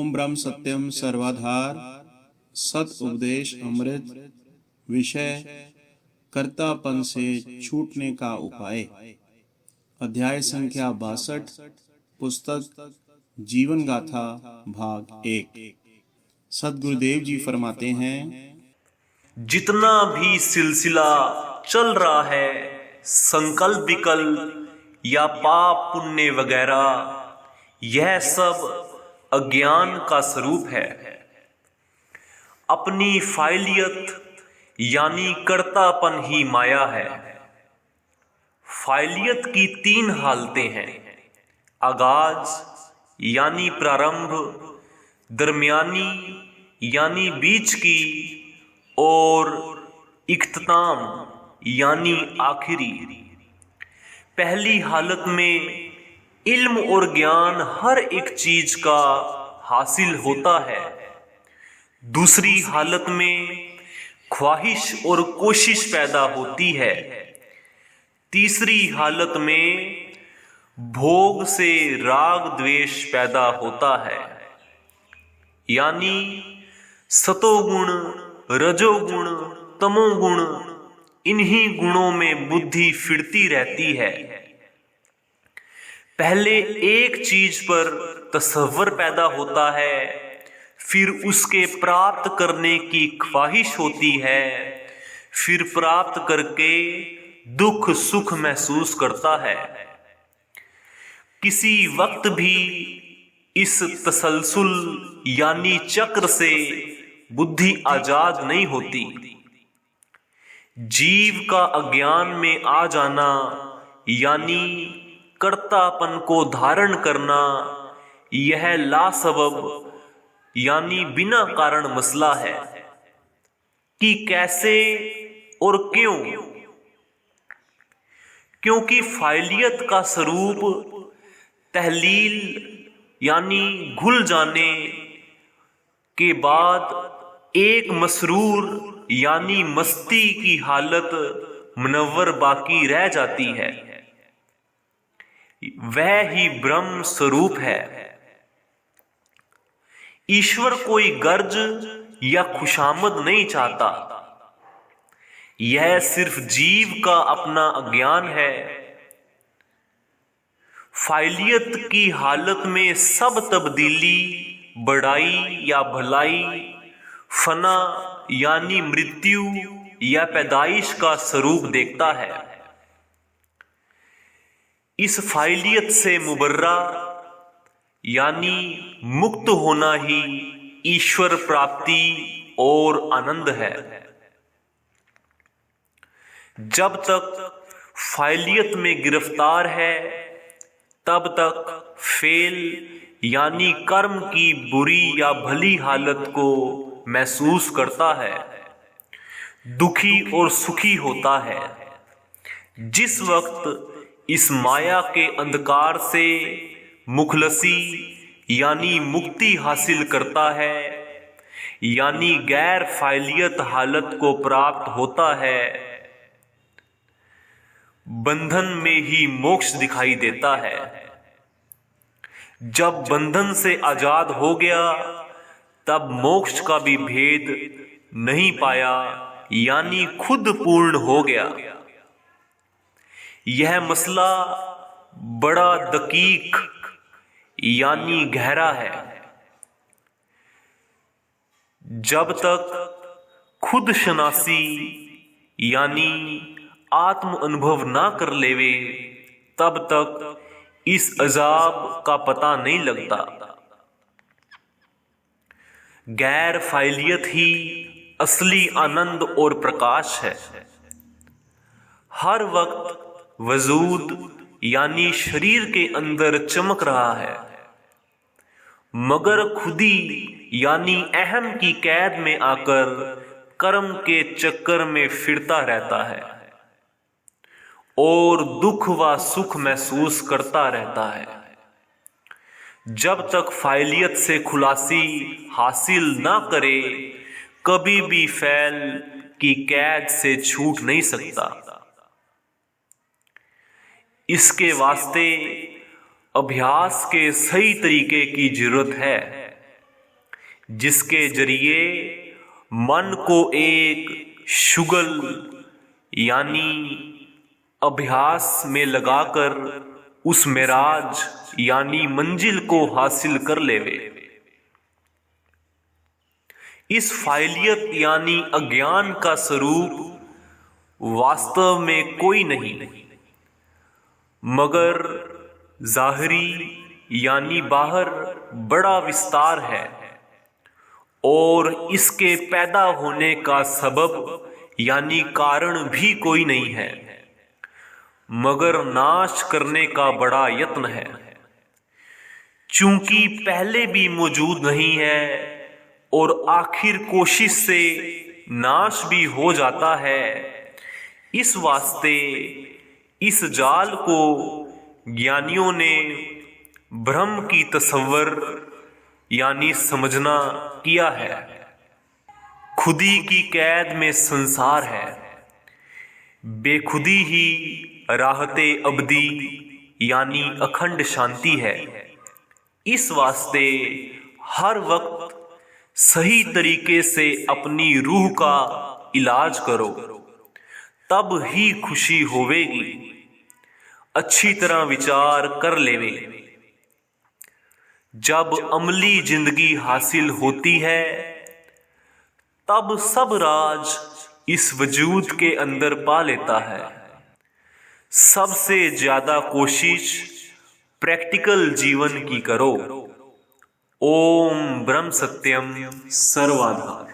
ओम ब्रह्म सत्यम सर्वाधार सत उपदेश अमृत विषय कर्तापन से छूटने का उपाय। अध्याय संख्या 62, पुस्तक जीवन गाथा भाग 1। सदगुरुदेव जी फरमाते हैं, जितना भी सिलसिला चल रहा है, संकल्प विकल्प या पाप पुण्य वगैरह, यह सब अज्ञान का स्वरूप है। अपनी फाइलियत यानी कर्तापन ही माया है। फाइलियत की 3 हालतें हैं: आगाज यानी प्रारंभ, दरमियानी यानी बीच की, और इख्तिताम यानी आखिरी। पहली हालत में इल्म और ज्ञान हर एक चीज का हासिल होता है। दूसरी हालत में ख्वाहिश और कोशिश पैदा होती है। तीसरी हालत में भोग से राग द्वेष पैदा होता है। यानी सतोगुण, रजोगुण, तमोगुण, इन्हीं गुणों में बुद्धि फिरती रहती है। पहले एक चीज पर तसव्वुर पैदा होता है, फिर उसके प्राप्त करने की ख्वाहिश होती है, फिर प्राप्त करके दुख सुख महसूस करता है। किसी वक्त भी इस तसलसल यानी चक्र से बुद्धि आजाद नहीं होती। जीव का अज्ञान में आ जाना यानी कर्तापन को धारण करना, यह लासबब यानी बिना कारण मसला है कि कैसे और क्यों। क्योंकि फाइलियत का स्वरूप तहलील यानी घुल जाने के बाद एक मसरूर यानी मस्ती की हालत मुनव्वर बाकी रह जाती है। वह ही ब्रह्म स्वरूप है। ईश्वर कोई गर्ज या खुशामद नहीं चाहता। यह सिर्फ जीव का अपना अज्ञान है। फाइलियत की हालत में सब तब्दीली, बड़ाई या भलाई, फना यानी मृत्यु या पैदाइश का स्वरूप देखता है। इस फाइलियत से मुबर्रा यानी मुक्त होना ही ईश्वर प्राप्ति और आनंद है। जब तक फाइलियत में गिरफ्तार है, तब तक फेल यानी कर्म की बुरी या भली हालत को महसूस करता है, दुखी और सुखी होता है। जिस वक्त इस माया के अंधकार से मुखलसी यानी मुक्ति हासिल करता है, यानी गैर फाइलियत हालत को प्राप्त होता है, बंधन में ही मोक्ष दिखाई देता है। जब बंधन से आजाद हो गया, तब मोक्ष का भी भेद नहीं पाया, यानी खुद पूर्ण हो गया। यह मसला बड़ा दकीक यानी गहरा है। जब तक खुद शनासी यानी आत्म अनुभव ना कर लेवे, तब तक इस अजाब का पता नहीं लगता। गैर फाइलियत ही असली आनंद और प्रकाश है। हर वक्त वजूद यानी शरीर के अंदर चमक रहा है, मगर खुदी यानी अहम की कैद में आकर कर्म के चक्कर में फिरता रहता है और दुख व सुख महसूस करता रहता है। जब तक फाइलियत से खुलासी हासिल ना करे, कभी भी फैल की कैद से छूट नहीं सकता। इसके वास्ते अभ्यास के सही तरीके की जरूरत है। जिसके जरिए मन को एक शुगल यानी अभ्यास में लगाकर उस मेराज यानी मंजिल को हासिल कर लेवे। इस फाइलियत यानी अज्ञान का स्वरूप वास्तव में कोई नहीं मगर जाहिरी यानी बाहर बड़ा विस्तार है और इसके पैदा होने का सबब यानी कारण भी कोई नहीं है मगर नाश करने का बड़ा यत्न है। चूंकि पहले भी मौजूद नहीं है और आखिर कोशिश से नाश भी हो जाता है, इस वास्ते इस जाल को ज्ञानियों ने ब्रह्म की तसव्वुर यानी समझना किया है। खुदी की कैद में संसार है, बेखुदी ही राहते अबदी यानी अखंड शांति है। इस वास्ते हर वक्त सही तरीके से अपनी रूह का इलाज करो, तब ही खुशी होवेगी। अच्छी तरह विचार कर लेवे। जब अमली जिंदगी हासिल होती है तब सब राज इस वजूद के अंदर पा लेता है। सबसे ज्यादा कोशिश प्रैक्टिकल जीवन की करो। ओम ब्रह्म सत्यम सर्वाधार।